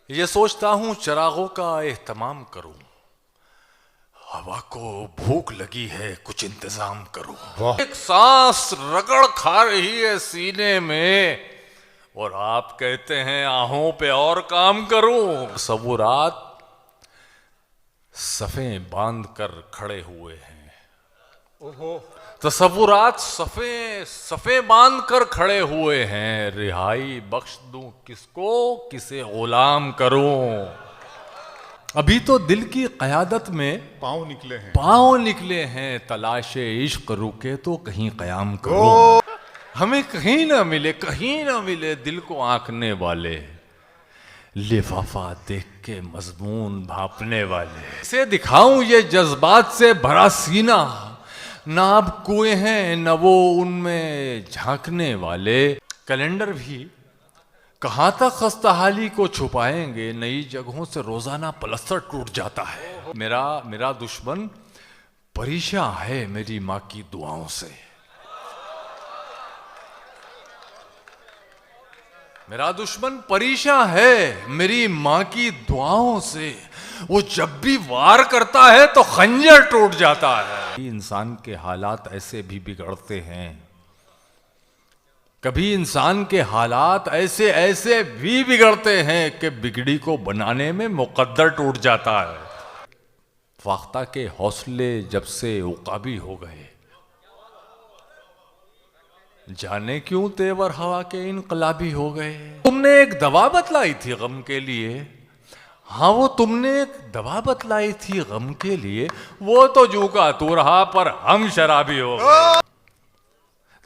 یہ سوچتا ہوں چراغوں کا اہتمام کروں، ہوا کو بھوک لگی ہے کچھ انتظام کروں، ایک سانس رگڑ کھا رہی ہے سینے میں اور آپ کہتے ہیں آہوں پہ اور کام کروں۔ تصورات صفیں باندھ کر کھڑے ہوئے ہیں، تصورات صفیں باندھ کر کھڑے ہوئے ہیں، رہائی بخش دوں کس کو کسے غلام کروں۔ ابھی تو دل کی قیادت میں پاؤں نکلے ہیں، تلاش عشق رکے تو کہیں قیام کروں۔ ہمیں کہیں نہ ملے دل کو آنکنے والے، لفافہ دیکھ کے مضمون بھاپنے والے۔ اسے دکھاؤں یہ جذبات سے بھرا سینہ، نہ اب کنویں ہیں نہ وہ ان میں جھانکنے والے۔ کیلنڈر بھی کہاں تک خستہ حالی کو چھپائیں گے، نئی جگہوں سے روزانہ پلستر ٹوٹ جاتا ہے۔ میرا دشمن پریشاں ہے میری ماں کی دعاؤں سے، میرا دشمن پریشاں ہے میری ماں کی دعاؤں سے، وہ جب بھی وار کرتا ہے تو خنجر ٹوٹ جاتا ہے۔ انسان کے حالات ایسے بھی بگڑتے ہیں، کبھی انسان کے حالات ایسے بھی بگڑتے ہیں کہ بگڑی کو بنانے میں مقدر ٹوٹ جاتا ہے۔ فاختہ کے حوصلے جب سے عقابی ہو گئے، جانے کیوں تیور ہوا کے انقلابی ہو گئے۔ تم نے ایک دوا بتلائی تھی غم کے لیے، ہاں وہ تم نے ایک دوا بتلائی تھی غم کے لیے، وہ تو جو کا تو رہا پر ہم شرابی ہو گئے۔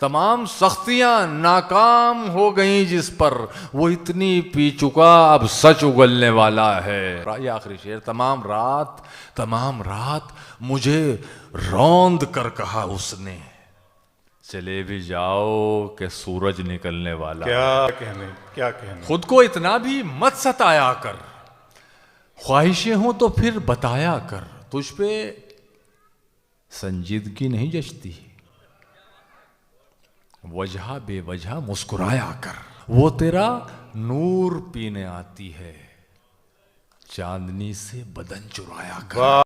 تمام سختیاں ناکام ہو گئیں جس پر، وہ اتنی پی چکا اب سچ اگلنے والا ہے۔ یہ آخری شعر۔ تمام رات مجھے روند کر کہا اس نے، چلے بھی جاؤ کہ سورج نکلنے والا۔ کیا کہنے خود کو اتنا بھی مت ستایا کر، خواہشیں ہوں تو پھر بتایا کر، تجھ پہ سنجیدگی نہیں جچتی، وجہ بے وجہ مسکرایا کر۔ وہ تیرا نور پینے آتی ہے، چاندنی سے بدن چرایا کر۔